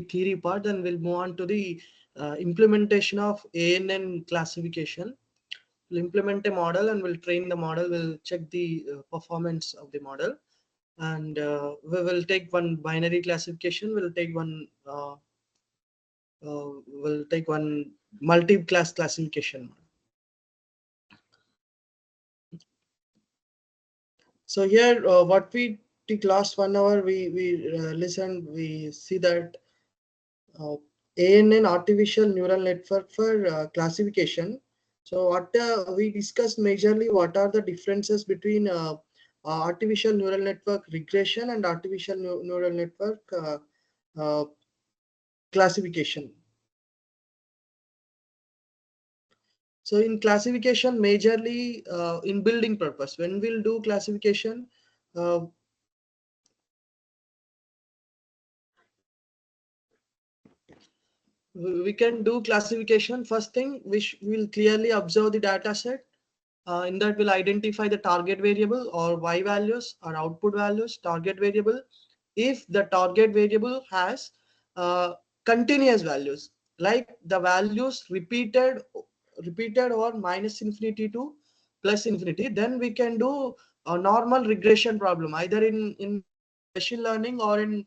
theory part. Then we'll move on to the implementation of ANN classification. We'll implement a model and we'll train the model. We'll check the performance of the model, and we will take one binary classification. We'll take one multi-class classification. So here, what we took last 1 hour, we listened. We see that ANN artificial neural network for classification. So what we discussed majorly, what are the differences between artificial neural network regression and artificial neural network uh, classification. So in classification, majorly in building purpose, when we'll do classification, we can do classification. First thing, which will clearly observe the data set. In that, we'll identify the target variable or y values or output values. Target variable, if the target variable has continuous values, like the values repeated or minus infinity to plus infinity, then we can do a normal regression problem, either in machine learning or in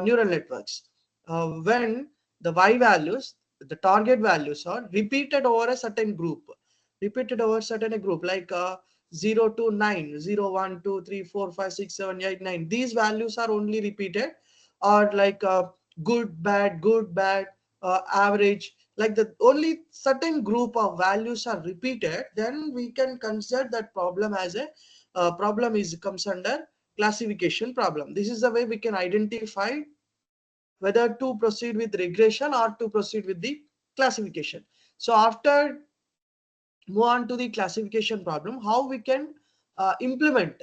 neural networks. When the y values, the target values are repeated over a certain group, like 0 to 9, 0, 1, 2, 3, 4, 5, 6, 7, 8, 9. These values are only repeated, or like good, bad, average, like the only certain group of values are repeated, then we can consider that problem as a problem comes under classification problem. This is the way we can identify whether to proceed with regression or to proceed with the classification. So after move on to the classification problem, how we can implement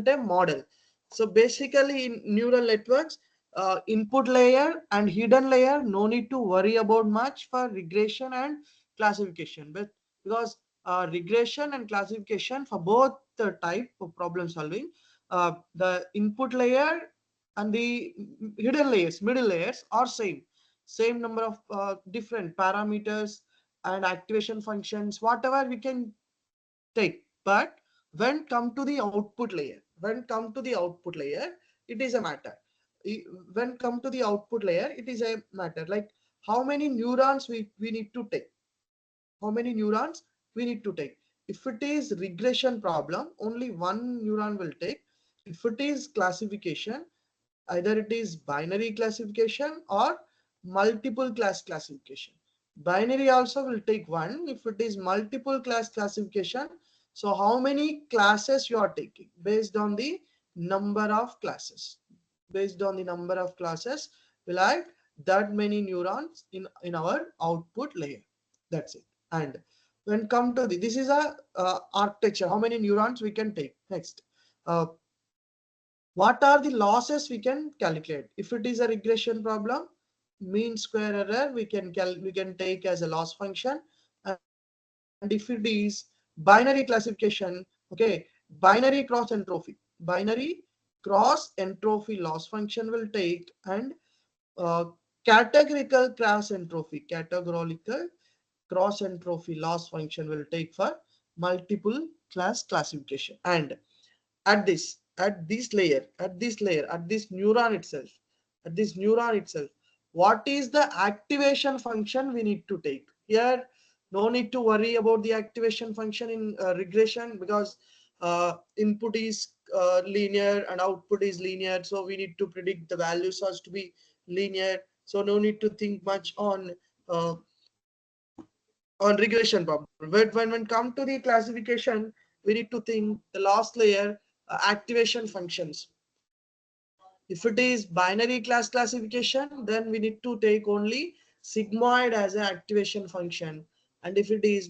a model. So basically in neural networks, input layer and hidden layer, no need to worry about much for regression and classification, but because regression and classification for both the type of problem solving, the input layer and the hidden layers, middle layers are same number of different parameters and activation functions, whatever we can take. But when come to the output layer, it is a matter. When come to the output layer, it is a matter like how many neurons we need to take. If it is regression problem, only one neuron will take. If it is classification, either it is binary classification or multiple class classification. Binary also will take one. If it is multiple class classification, so how many classes you are taking based on the number of classes. We'll add that many neurons in our output layer. That's it. And when come to this is a architecture, how many neurons we can take. Next, what are the losses we can calculate? If it is a regression problem, mean square error we can take as a loss function. And if it is binary classification, okay, binary cross entropy loss function will take, and uh, categorical cross entropy loss function will take for multiple class classification. And at this neuron itself, what is the activation function we need to take here? No need to worry about the activation function in regression, because input is linear and output is linear, so we need to predict the values has to be linear, so no need to think much uh, on regression problem. But when come to the classification, we need to think the last layer, activation functions. If it is binary class classification, then we need to take only sigmoid as an activation function. And if it is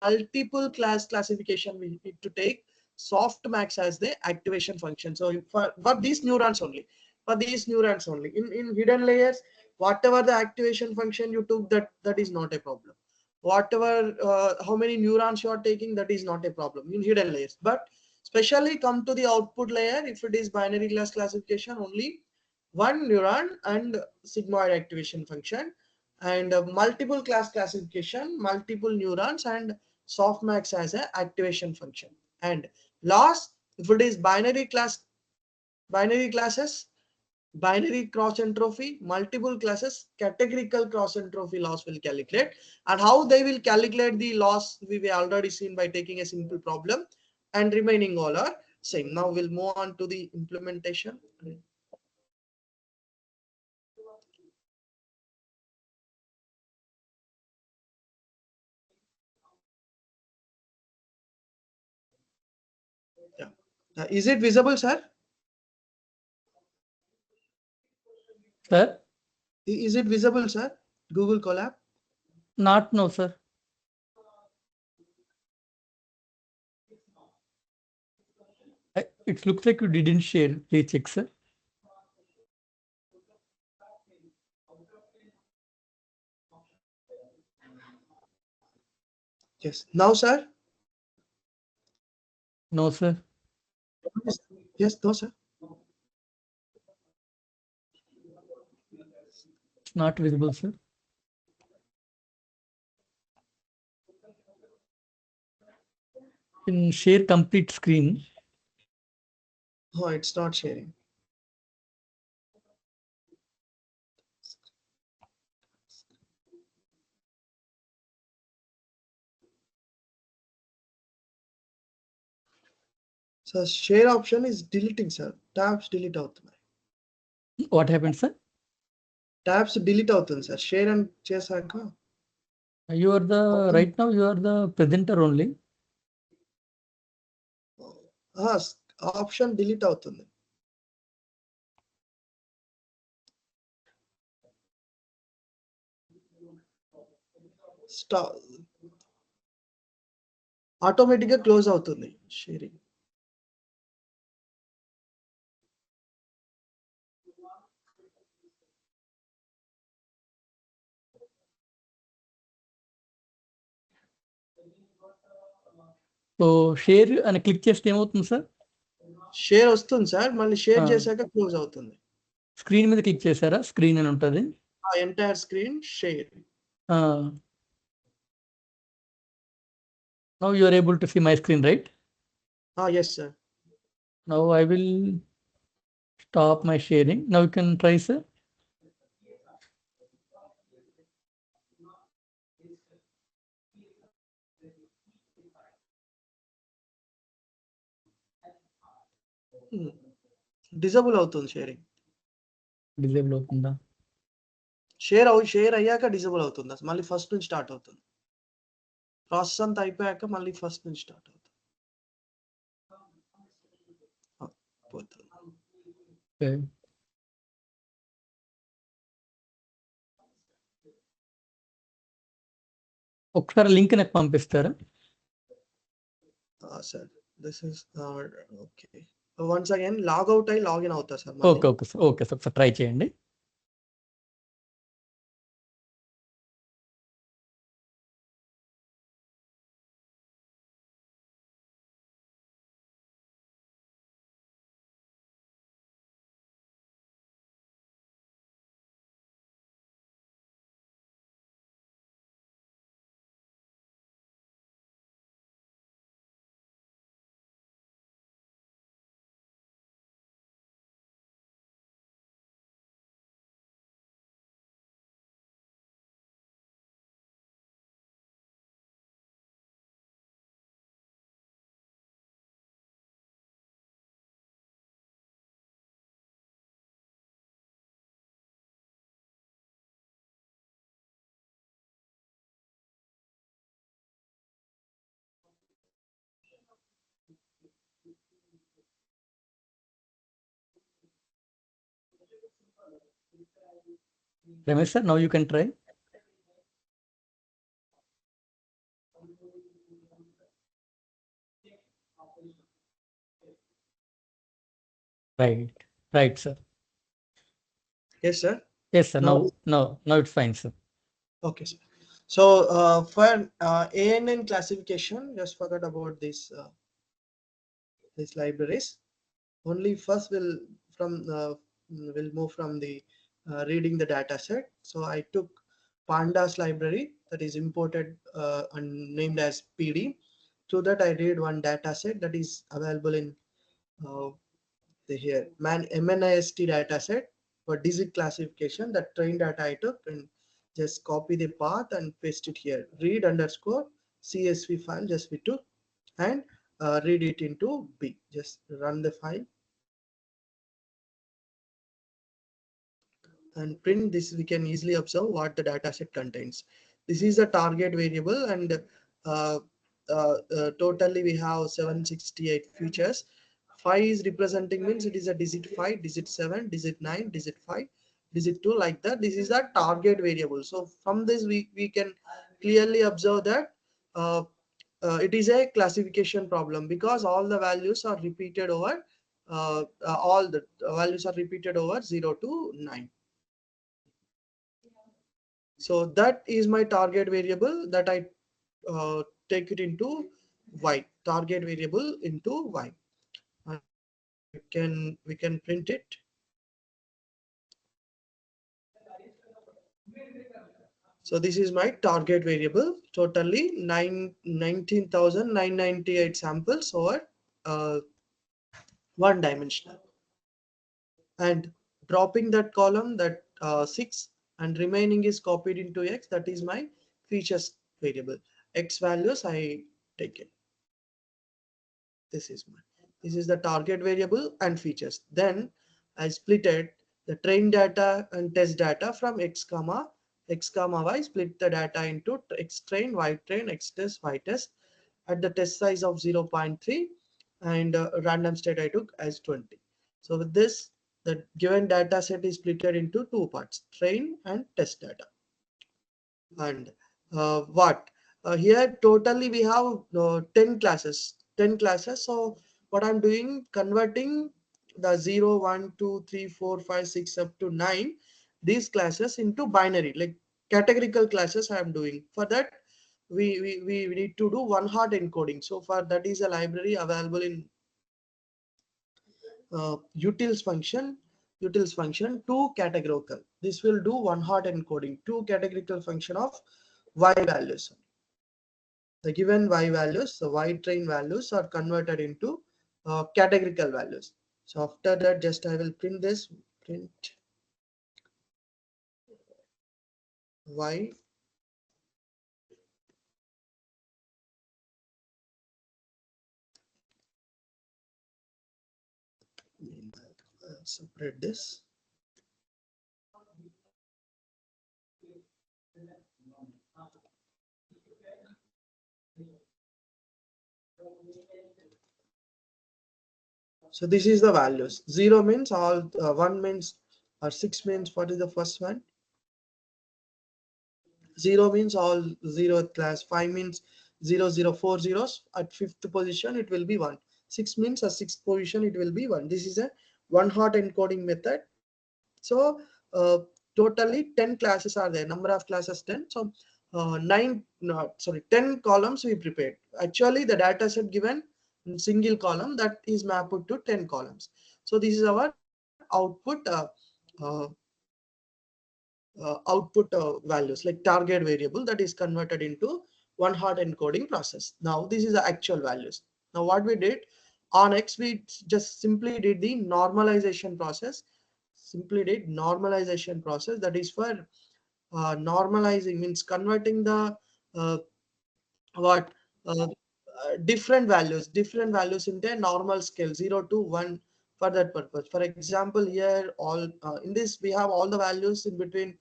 multiple class classification, we need to take softmax as the activation function. So for these neurons only, in hidden layers, whatever the activation function you took, that is not a problem. Whatever how many neurons you are taking, that is not a problem in hidden layers. But especially come to the output layer, if it is binary class classification, only one neuron and sigmoid activation function, and multiple class classification, multiple neurons, and softmax as a activation function. And loss, if it is binary classes, binary cross entropy, multiple classes, categorical cross entropy loss will calculate. And how they will calculate the loss we already seen by taking a simple problem, and remaining all are same. Now we'll move on to the implementation. Yeah. Is it visible, sir? Sir? Is it visible, sir? Google Colab? Not no, sir. It looks like you didn't share. Please check, sir. Yes. Now, sir? No, sir. Yes, no, sir. It's not visible, sir. Can share complete screen. Oh, it's not sharing. So share option is deleting, sir. Tabs delete అవుతున్నాయి. What happened, sir? Tabs delete అవుతుంది, sir. Share and చేశాక. You are the right now. You are the presenter only. Option delete అవుతుంది. Automatic గా close అవుతుంది sharing. So share అని click చేస్తే ఏమవుతుంది sir? Share వస్తుంది సార్, మళ్ళీ షేర్ చేశాక క్లోజ్ అవుతుంది. స్క్రీన్ మీద క్లిక్ చేశారా? స్క్రీన్ అని ఉంటుంది. Entire screen share. Now you are able to see my screen, right? Yes, sir. Now I will stop my sharing. Now you can try, sir. Disable అవుతుంది sharing. Disable అవుతుందా? Share అయ్యాక disable అవుతుందా? మళ్ళీ first నుంచి start అవుతుంది. Process అంతా అయిపోయాక మళ్ళీ ఫస్ట్ నుంచి స్టార్ట్ అవుతుంది. ఒకసారి లింక్ నాకు పంపిస్తారా? Sir this is okay. Once again logout అయ్యి లాగిన్ అవుతా sir. Okay okay sir. Okay sir, ఒకసారి ట్రై చేయండి. Ramesh sir, now you can try. Right, sir. Yes, sir. Yes, sir. Now it's fine, sir. Okay, sir. So for ANN classification, just forgot about this these libraries. Only first will from we'll move from the reading the data set. So I took pandas library that is imported and named as PD. Through that I read one data set that is available in uh, the here MNIST data set for digit classification. That train data I took and just copy the path and paste it here. Read underscore CSV file just we took and read it into B. Just run the file and print this. We can easily observe what the data set contains. This is the target variable and totally we have 768 features. 5 is representing means it is a digit 5, digit 7, digit 9, digit 5, digit 2 like that. This is the target variable. So from this we can clearly observe that uh, it is a classification problem because all the values are repeated over all the values are repeated over 0 to 9. So that is my target variable that I take it into y, target variable into y, and we can print it. So this is my target variable, totally 19,998 samples over one dimensional, and dropping that column that 6 and remaining is copied into x. That is my features variable. X values I take it. This is the target variable and features. Then I splitted the train data and test data from x comma y. Split the data into x train, y train, x test, y test at the test size of 0.3 and random state I took as 20. So with this, the given data set is splitted into two parts: train and test data. And what here totally we have 10 classes. So what I'm doing, converting the 0 1 2 3 4 5 6 up to 9 these classes into binary, like categorical classes I am doing. For that we need to do one hot encoding. So for that is a library available in utils function to categorical. This will do one hot encoding to categorical function of y values. The given y values, the y train values are converted into categorical values. So after that, just I will print this, print y separate this. So this is the values. 0 means all, 1 means or 6 means what is the first one? 0 means all 0th class. 5 means 4 zeros. At 5th position it will be 1. 6 means a 6th position it will be 1. This is a one hot encoding method. So totally 10 classes are there. Number of classes 10. So 10 columns we prepared. Actually the data set given in single column, that is mapped to 10 columns. So this is our uh, output values, like target variable that is converted into one hot encoding process. Now this is the actual values. Now what we did on X, we just simply did the normalization process. That is for normalizing, means converting the uh, what different values into a normal scale 0 to 1 for that purpose. For example, here all in this we have all the values in between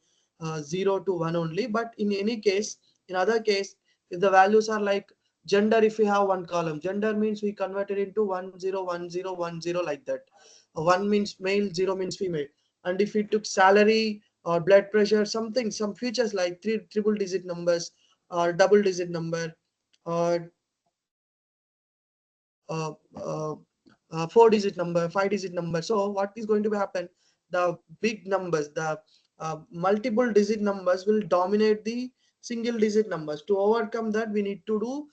0 to 1 only, but in any case, in other case, if the values are like gender, if we have one column gender means we convert it into 101010 like that. 1 means male, 0 means female. And if we took salary or blood pressure, something, some features like three triple digit numbers or double digit number or 4 digit number, 5 digit number. So what is going to happen? The big numbers, the multiple digit numbers will dominate the single digit numbers. To overcome that, we need to do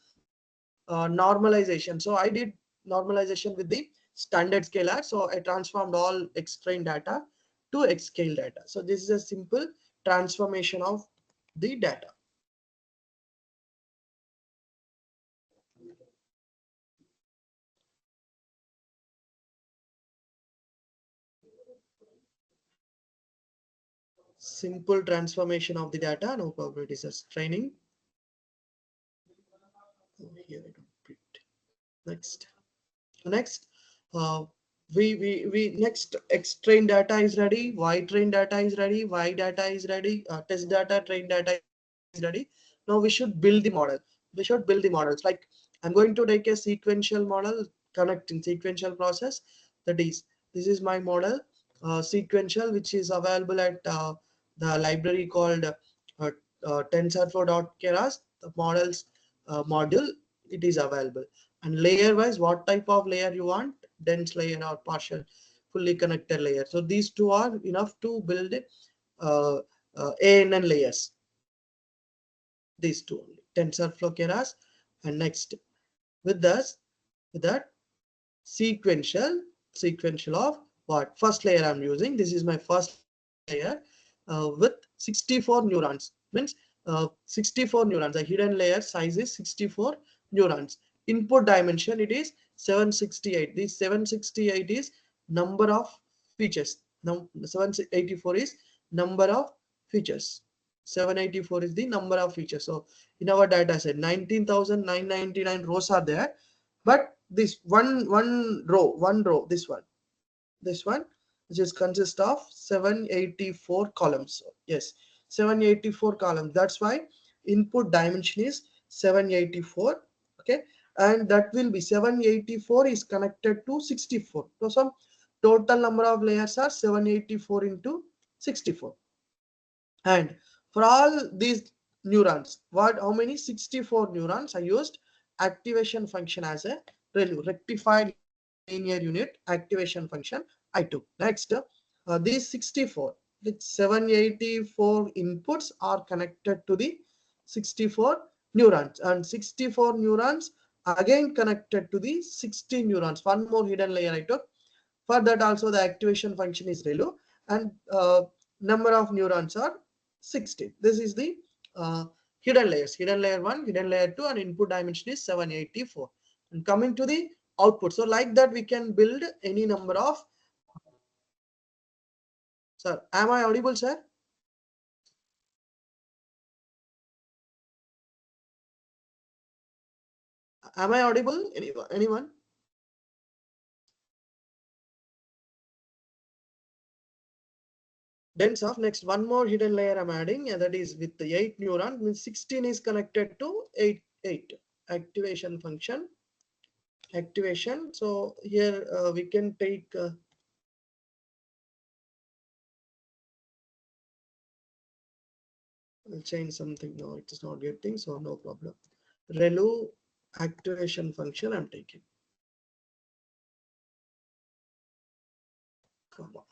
normalization. So I did normalization with the standard scalar. So I transformed all X train data to xscale data. So this is a simple transformation of the data. Simple transformation of the data. No problem. It is just training. Oh, here I don't print. Next, uh, we next X train data is ready, Y train data is ready, Y data is ready, test data, train data is ready. Now we should build the model. We should build the models. Like I'm going to take a sequential model, connecting sequential process. That is, this is my model, sequential, which is available at the library called TensorFlow.keras. The models module, it is available. And layer wise, what type of layer you want, dense layer or partial fully connected layer. So these two are enough to build uh, ANN layers. These two only, TensorFlow keras. And next with this, with that sequential of what first layer I'm using. This is my first layer with 64 neurons. Means 64 neurons. The hidden layer size is 64 neurons. Input dimension, it is 768. This 768 is number of features. Now 784 is number of features. 784 is the number of features. So in our data set, 19,999 rows are there, but this one row, this one which is consist of 784 columns. Yes, 784 columns. That's why input dimension is 784. Okay, and that will be 784 is connected to 64. So some total number of layers are 784 into 64. And for all these neurons, what how many 64 neurons I used activation function as a ReLU, rectified linear unit activation function I took. Next, these 64 with 784 inputs are connected to the 64 neurons, and 64 neurons again connected to the 60 neurons. One more hidden layer I took. For that also the activation function is ReLU, and number of neurons are 60. This is the hidden layers. Hidden layer 1, hidden layer 2, and input dimension is 784. And coming to the output. So like that we can build any number of. Sir, am I audible, sir? Am I audible? Anyone? Dense of next one more hidden layer I'm adding, and that is with the 8 neuron, means 16 is connected to 8 activation function. Activation. So here we can take I'll change something. No, it is not getting, so no problem. ReLU activation function I'm taking. Come on.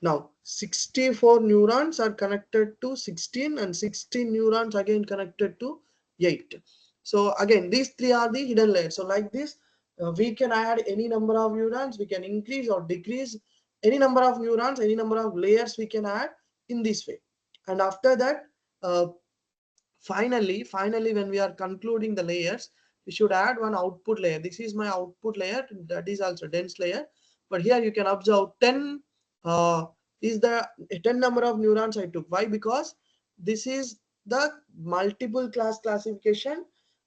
Now 64 neurons are connected to 16, and 16 neurons again connected to 8. So again, these three are the hidden layers. So like this, we can add any number of neurons, we can increase or decrease any number of neurons, any number of layers we can add in this way. And after that, uh, finally when we are concluding the layers, we should add one output layer. This is my output layer, that is also dense layer. But here you can observe 10 uh, is the 10 number of neurons I took. Why? Because this is the multiple class classification,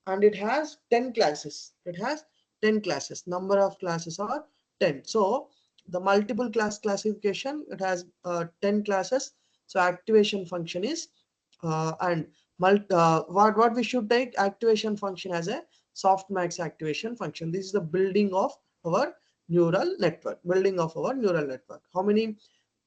and it has 10 classes. It has 10 classes. Number of classes are 10. So the multiple class classification, it has 10 classes. So activation function is and what we should take activation function as a softmax activation function. This is the building of our neural network. Building of our neural network. How many?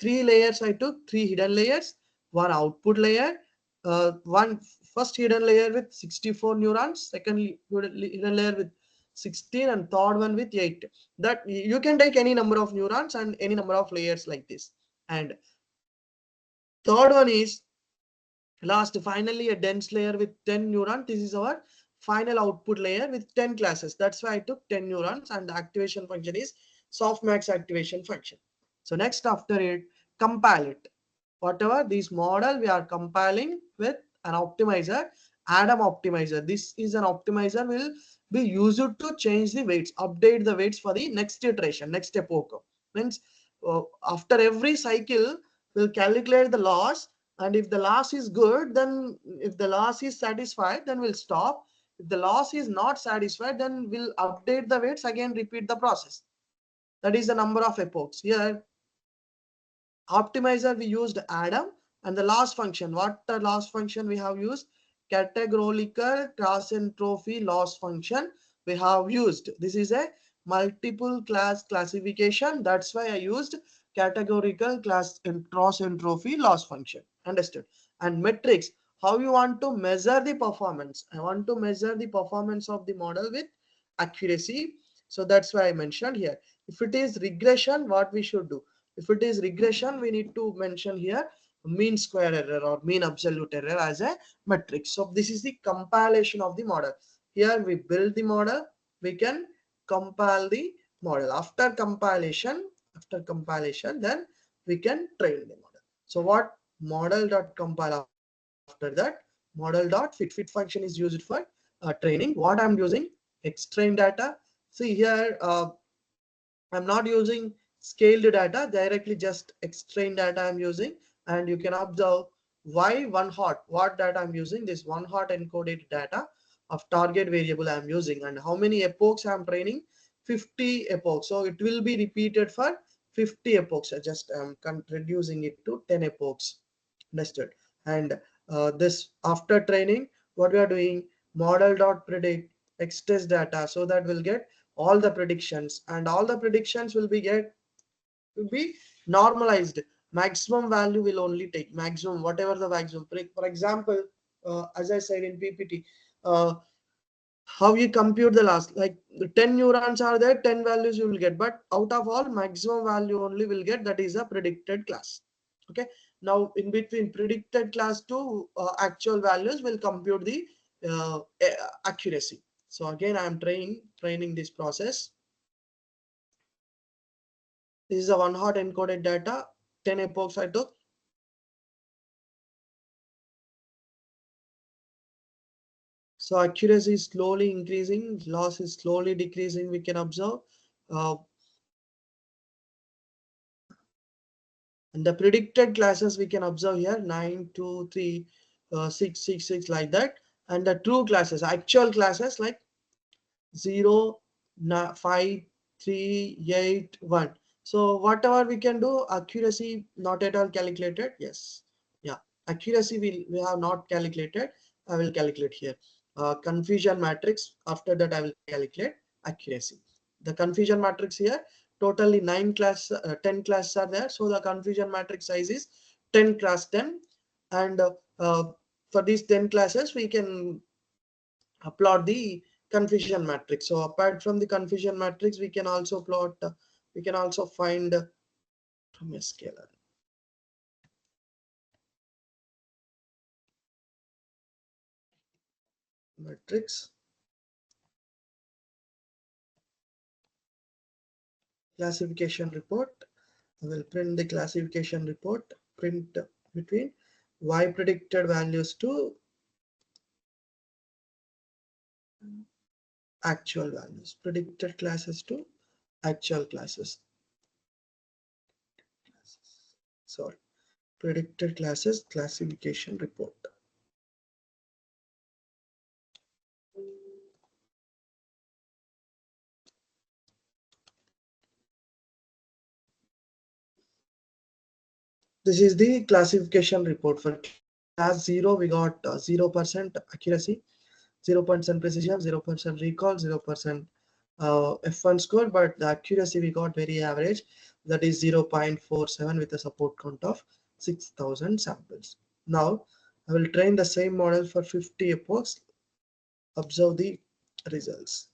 3 layers I took. 3 hidden layers. One output layer. One first hidden layer with 64 neurons. Second hidden layer with 16, and third one with 8. That you can take any number of neurons and any number of layers like this. And third one is last, finally a dense layer with 10 neurons. This is our final output layer with 10 classes. That's why I took 10 neurons, and the activation function is softmax activation function. So next after it, compile it. Whatever this model we are compiling with an optimizer, Adam optimizer. This is an optimizer will be used to change the weights, update the weights for the next iteration, next epoch. Means after every cycle, we'll calculate the loss, and if the loss is good, then if the loss is satisfied, then we'll stop. If the loss is not satisfied, then we'll update the weights again, repeat the process. That is the number of epochs. Here optimizer we used Adam, and the last function, what the last function we have used, categorical class entropy loss function we have used. This is a multiple class classification, that's why I used categorical class entropy loss function. Understood? And metrics, how you want to measure the performance. I want to measure the performance of the model with accuracy, so that's why I mentioned here. If it is regression, what we should do? If it is regression, we need to mention here mean square error or mean absolute error as a metric. So this is the compilation of the model. Here we build the model, we can compile the model. After compilation, then we can train the model. So what model.compile, after that model.fit function is used for training. What I'm using, extrain data. See here, I'm not using scaled data, directly just extrain data I'm using. And you can observe why one hot, what data I'm using, this one hot encoded data of target variable I'm using, and how many epochs I'm training, 50 epochs. So it will be repeated for 50 epochs. I just reducing it to 10 epochs. Understood? And this after training, what we are doing, model.predict extest data, so that we'll get all the predictions, and all the predictions will be normalized. Maximum value will only take maximum, whatever the maximum. For example, as I said in PPT, uh, how you compute the last, like 10 neurons are there, 10 values you will get, but out of all, maximum value only will get, that is a predicted class. Okay, now in between predicted class to actual values will compute the accuracy. So again I am training this process. This is a one hot encoded data, 10 epochs I took. So accuracy is slowly increasing, loss is slowly decreasing, we can observe. Uh, and the predicted classes we can observe here, 9, 2, 3, 6, 6, 6, like that. And the true classes, actual classes, like 0, 5, 3, 8, 1. So whatever we can do, accuracy not at all calculated. Yes. Yeah. Accuracy we have not calculated. I will calculate here. Confusion matrix. After that, I will calculate accuracy. The confusion matrix here, totally 10 classes are there. So the confusion matrix size is 10 class 10. And for these 10 classes, we can plot the confusion matrix. So apart from the confusion matrix, we can also plot, we can also find from a scalar matrix, classification report. I will print the classification report, print between y predicted values to actual values, predicted classes to actual classes. Sorry, predicted classes classification report. This is the classification report. For class 0, we got 0% accuracy, 0% precision, 0% recall, 0% F1 score, but the accuracy we got very average, that is 0.47 with a support count of 6,000 samples. Now I will train the same model for 50 epochs. Observe the results.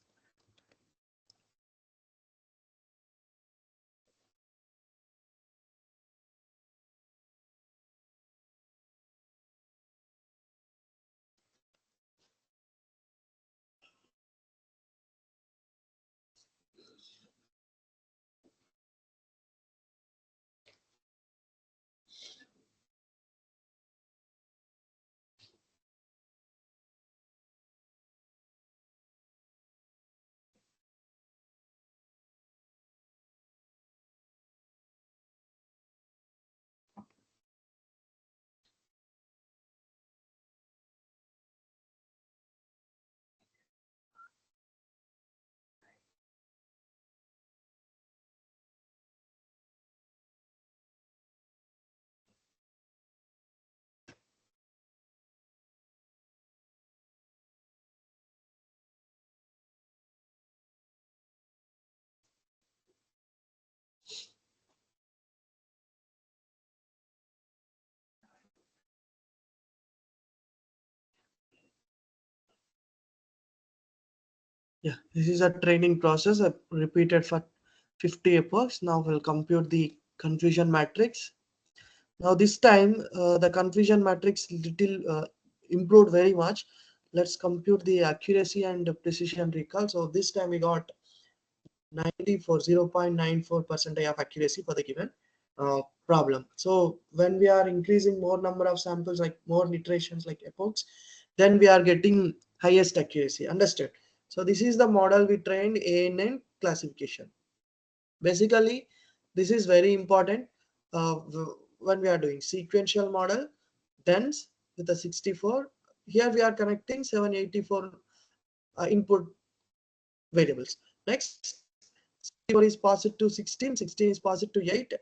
Yeah, this is a training process. I repeated for 50 epochs. Now we'll compute the confusion matrix. Now this time the confusion matrix little improved very much. Let's compute the accuracy and the precision recall. So this time we got 90 for 0.94% of accuracy for the given problem. So when we are increasing more number of samples, like more iterations like epochs, then we are getting highest accuracy. Understood? So this is the model we trained ANN classification. Basically, this is very important when we are doing sequential model, dense with a 64. Here we are connecting 784 input variables. Next, 64 is passed to 16, 16 is passed to 8,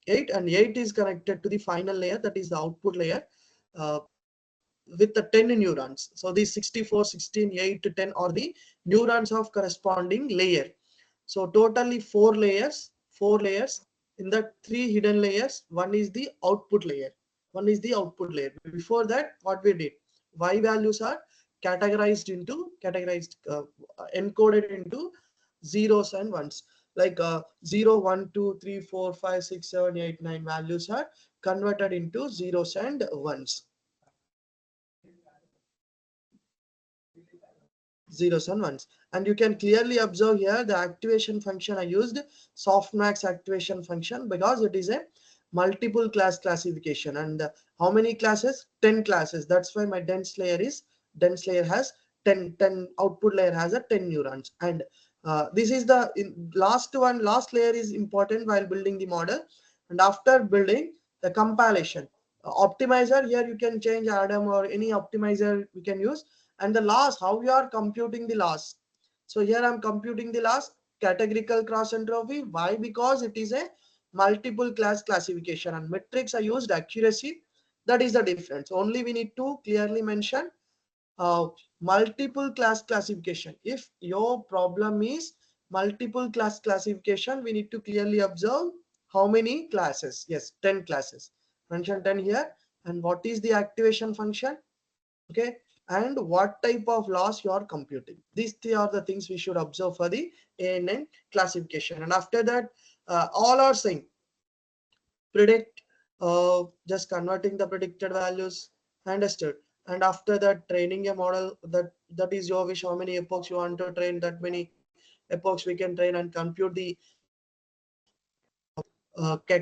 8, and 8 is connected to the final layer, that is the output layer, with the 10 neurons. So these 64, 16, 8 to 10 are the neurons of corresponding layer. So totally four layers. In the three hidden layers, one is the output layer. One is the output layer. Before that, what we did, Y values are encoded into zeros and ones. Like 0, 1, 2, 3, 4, 5, 6, 7, 8, 9 values are converted into zeros and ones. Zeros and ones, and you can clearly observe here the activation function I used, softmax activation function, because it is a multiple class classification. And how many classes? 10 classes. That's why my dense layer has 10 output layer has a 10 neurons. And this is the last layer is important while building the model. And after building the compilation, optimizer, here you can change Adam or any optimizer we can use. And the loss, how you are computing the loss. So here I'm computing the loss categorical cross entropy. Why? Because it is a multiple class classification, and metrics I used accuracy. That is the difference. Only we need to clearly mention uh, multiple class classification. If your problem is multiple class classification, we need to clearly observe how many classes. Yes, 10 classes. Mention 10 here. And what is the activation function? Okay, and what type of loss you are computing. These three are the things we should observe for the ANN classification. And after that, all are saying predict, just converting the predicted values. Understood? And after that, training a model, that is your wish, how many epochs you want to train, that many epochs we can train, and compute the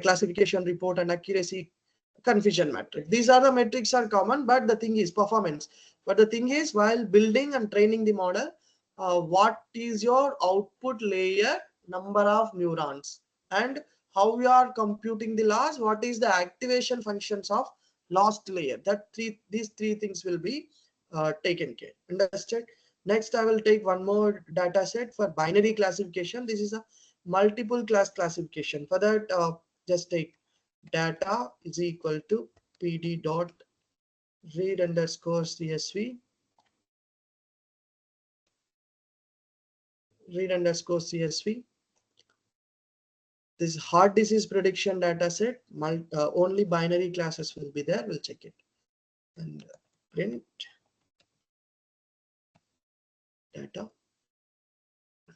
classification report and accuracy confusion matrix. These are the metrics are common, but the thing is performance. But the thing is, while building and training the model, what is your output layer number of neurons, and how you are computing the loss, what is the activation functions of lost layer. These three things will be taken care. Understood? Next, I will take one more data set for binary classification. This is a multiple class classification. For that, just take data is equal to pd dot read underscore csv, read underscore csv. This heart disease prediction data set, only binary classes will be there. We'll check it and print data.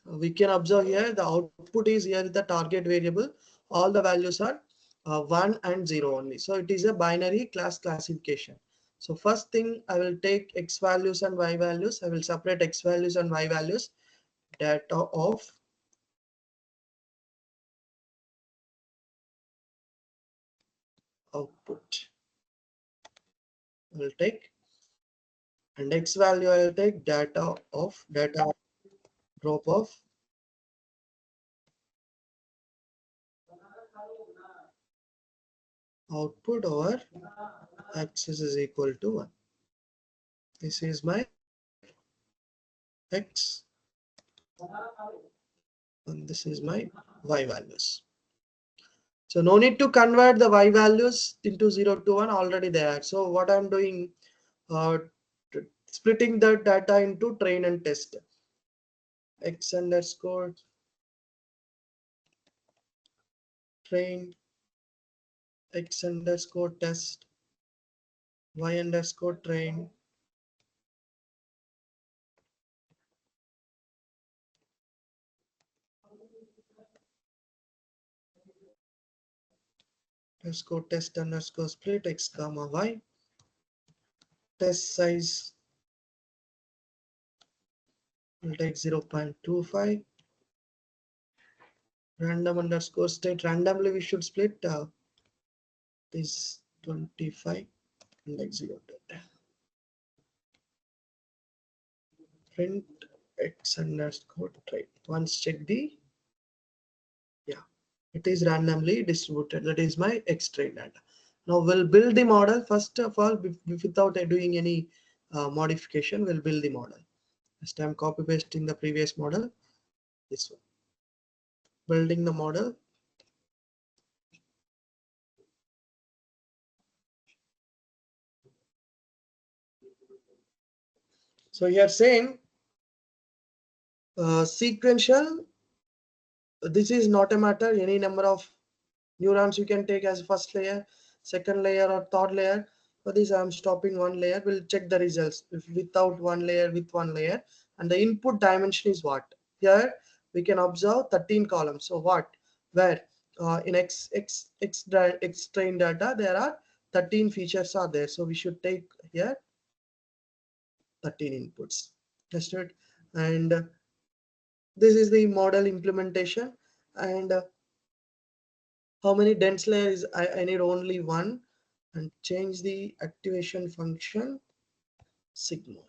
We can observe here the output is here the target variable. All the values are 1 and 0 only. So it is a binary class classification. So first thing, I will take x values and y values. I will separate x values and y values. Data of output I will take, and x value I will take data drop off output over axis is equal to 1. This is my x and this is my y values. So no need to convert the y values into 0 to 1, already there. So what I'm doing, uh, splitting the data into train and test. X underscore train, x underscore test, y underscore train, underscore test underscore split x comma y. Test size will take 0.25. Random underscore state, randomly we should split this 25 and execute it. Print x underscore trade. Once check the, yeah, it is randomly distributed. That is my x trade data. Now we'll build the model. First of all, without doing any modification, we'll build the model. First I'm copy pasting the previous model, this one. Building the model. So here saying sequential, this is not a matter, any number of neurons you can take as first layer, second layer or third layer. For this I'm stopping one layer. We'll check the results if without one layer, with one layer. And the input dimension is what? Here we can observe 13 columns. So what? Where in X train data there are 13 features are there. So we should take here 13 inputs. Understood? And this is the model implementation. And how many dense layers? I need only one. And change the activation function sigma.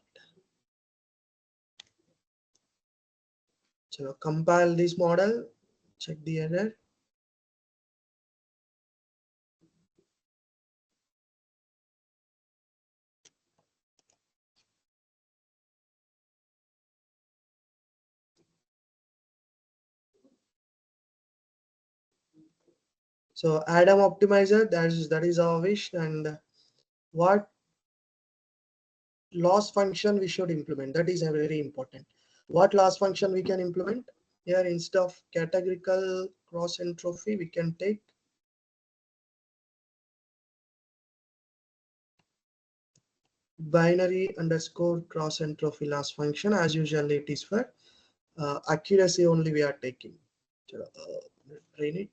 So compile this model, check the error. So Adam optimizer, that is our wish. And what loss function we should implement? That is a very important. What loss function we can implement? Here instead of categorical cross entropy, we can take binary underscore cross entropy loss function. As usually it is for accuracy only we are taking. Train it.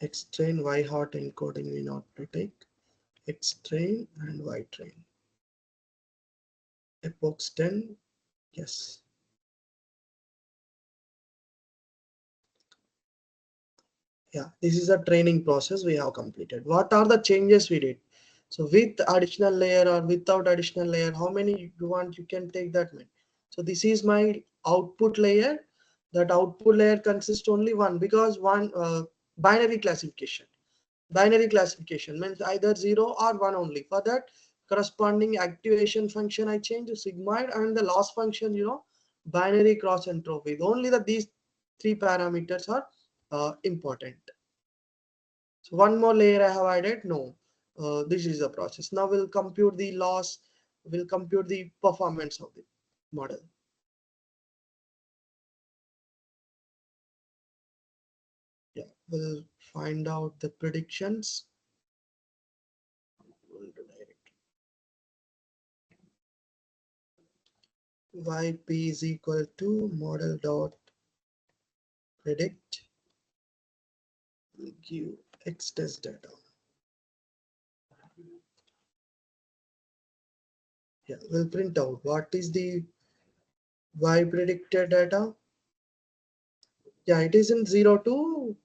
X train y hot encoding we not to take. X train and y train. Epochs 10, yes. Yeah, this is a training process we have completed. What are the changes we did? So with additional layer or without additional layer, how many you want, you can take that many. So this is my output layer. That output layer consists only one, because one binary classification. Binary classification means either 0 or 1 only. For that corresponding activation function I change to sigmoid, and the loss function, binary cross entropy. Only these three parameters are important. So one more layer I have added. No, this is the process. Now we'll compute the loss. We'll compute the performance of the model. Yeah, we'll find out the predictions. We'll do yp is equal to model dot predict, give x test data. Yeah, we'll print out what is the y predicted data. Yeah, it is in 0 to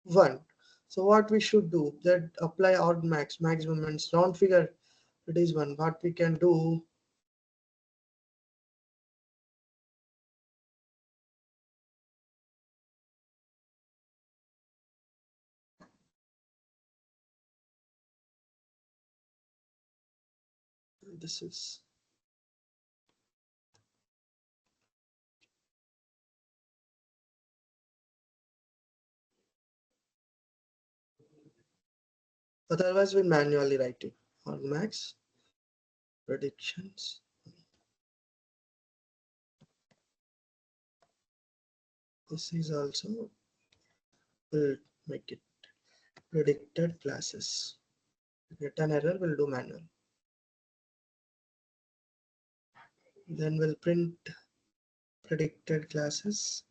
1. So what we should do, that apply odd max maximum and round figure, it is 1. What we can do, this is, otherwise we manually write it. Odd max predictions. This is also, will make it predicted classes. Get an error, we'll do manual. Then we'll print predicted classes.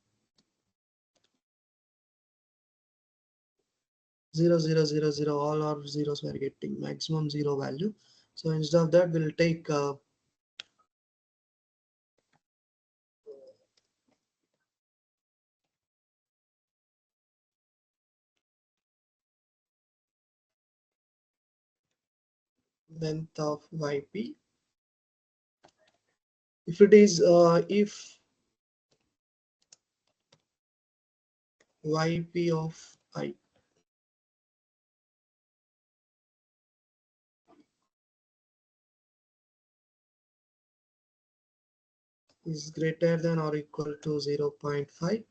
0 0 0 0, all our zeros we are getting maximum zero value. So instead of that we'll take length of yp. If it is if yp of I is greater than or equal to 0.5,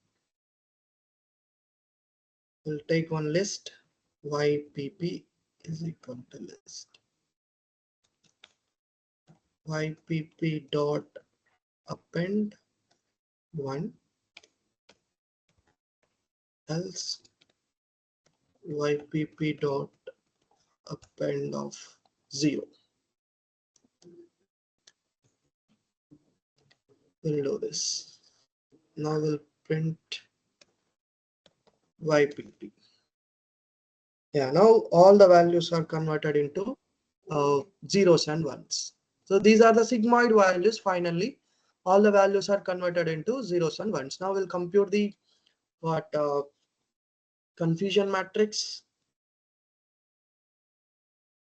we'll take one list ypp is equal to list ypp dot append 1 else ypp dot append of 0. We'll do this. Now we'll print ypp. Yeah, now all the values are converted into zeros and ones. So these are the sigmoid values. Finally, all the values are converted into zeros and ones. Now we'll compute the what confusion matrix.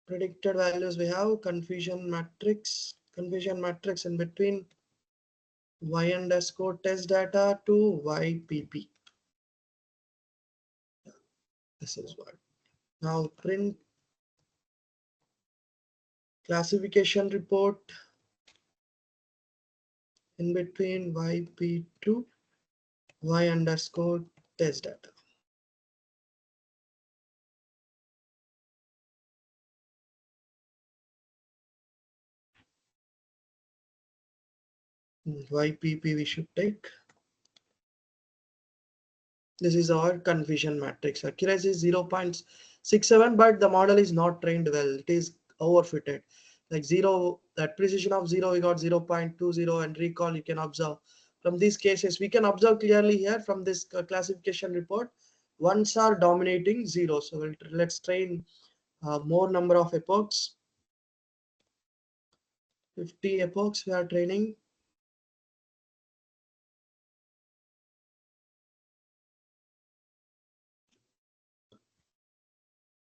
Predicted values we have confusion matrix in between y underscore test data to ypp. This is what. Now print classification report in between yp to y underscore test data. Ypp we should take. This is our confusion matrix. Accuracy is 0.67, but the model is not trained well. It is overfitted. Like zero, that precision of zero, we got 0.20, and recall you can observe. From these cases, we can observe clearly here from this classification report, ones are dominating zero. So let's train more number of epochs. 50 epochs we are training.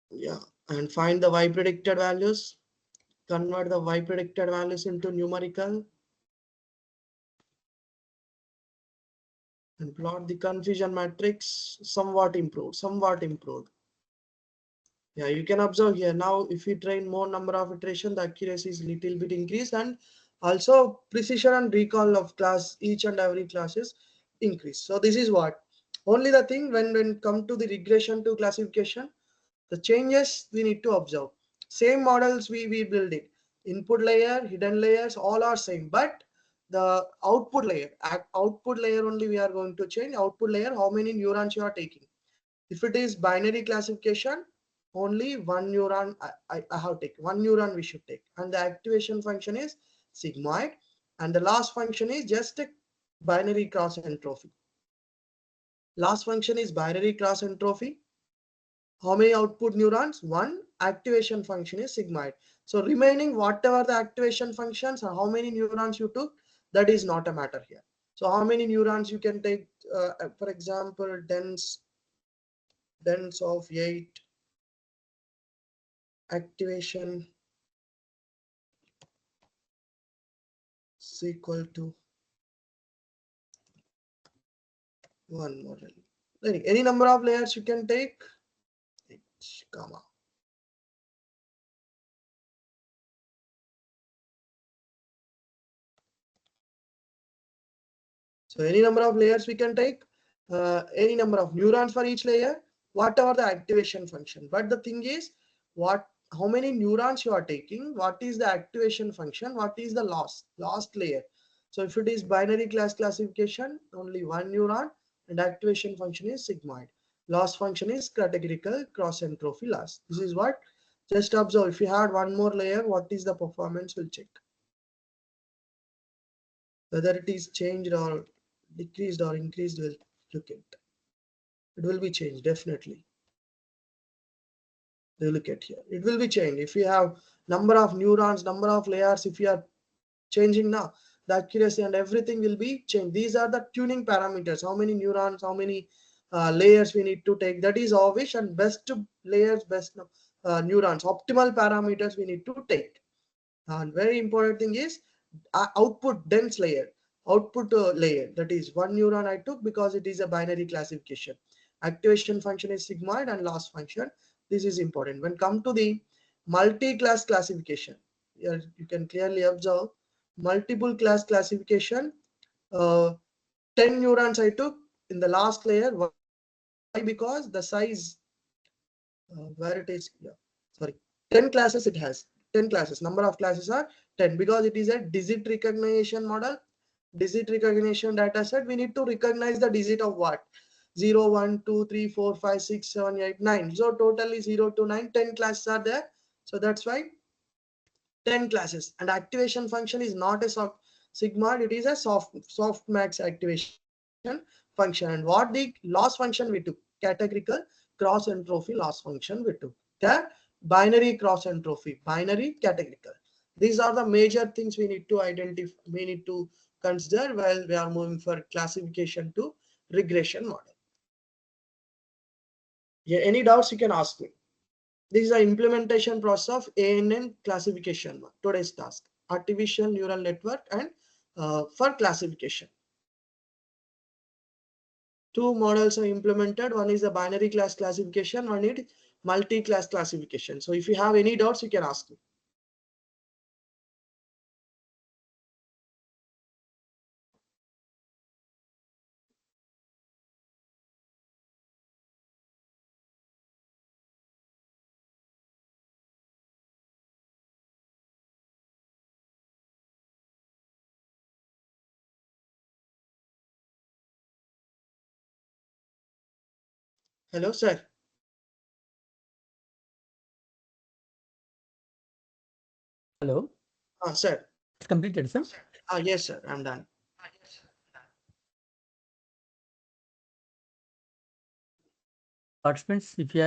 Yeah, and find the y predicted values. Convert the y predicted values into numerical and plot the confusion matrix. Somewhat improved. Yeah, you can observe here. Now if we train more number of iteration, the accuracy is little bit increased, and also precision and recall of class, each and every class is increased. So this is what only the thing when come to the regression to classification, the changes we need to observe. Same models we build it. Input layer, hidden layers, all are same, but the output layer only we are going to change. Output layer, how many neurons you are taking. If it is binary classification, only one neuron I have taken. One neuron we should take, and the activation function is sigmoid, and the last function is just a binary cross entropy. Last function is binary cross entropy. How many output neurons? One. Activation function is sigmoid. So remaining whatever the activation functions or how many neurons you took, that is not a matter here. So how many neurons you can take, for example, dense of 8 activation is equal to 1 more. Any number of layers you can take, comma. So any number of layers we can take, any number of neurons for each layer, whatever the activation function. But the thing is, how many neurons you are taking, what is the activation function, what is the last layer. So if it is binary classification, only one neuron, and activation function is sigmoid. Last function is categorical cross entropy last. This is what. Just observe, if you had one more layer, what is the performance, we'll check. Whether it is changed or decreased or increased, we'll look at. It will be changed definitely. You look at here, it will be changed. If you have number of neurons, number of layers, if you are changing now, the accuracy and everything will be changed. These are the tuning parameters, how many neurons, how many layers we need to take. That is our wish, and best layers, best neurons, optimal parameters we need to take. And very important thing is output dense layer, output layer, that is one neuron I took because it is a binary classification. Activation function is sigmoid and loss function. This is important. When come to the multi-class classification, here you can clearly observe multiple class classification. uh, 10 neurons I took in the last layer. Why? Because the size, where it is, yeah, sorry, 10 classes it has. 10 classes, number of classes are 10 because it is a digit recognition model. Digit recognition data set, we need to recognize the digit of what? 0 1 2 3 4 5 6 7 8 9. So totally 0 to 9, 10 classes are there. So that's why 10 classes. And activation function is not a sigmoid, it is a softmax activation function. And what the loss function we took? Categorical cross entropy loss function we took. The binary cross entropy, binary categorical. These are the major things we need to identify, we need to consider while we are moving for classification to regression model. Yeah, any doubts you can ask me. This is the implementation process of ANN classification, today's task, artificial neural network, and for classification. Two models are implemented. One is the binary class classification, one is multi-class classification. So if you have any doubts, you can ask me. Hello, sir. Hello. Sir. It's completed, sir. Yes, sir. I'm done. Participants, if you have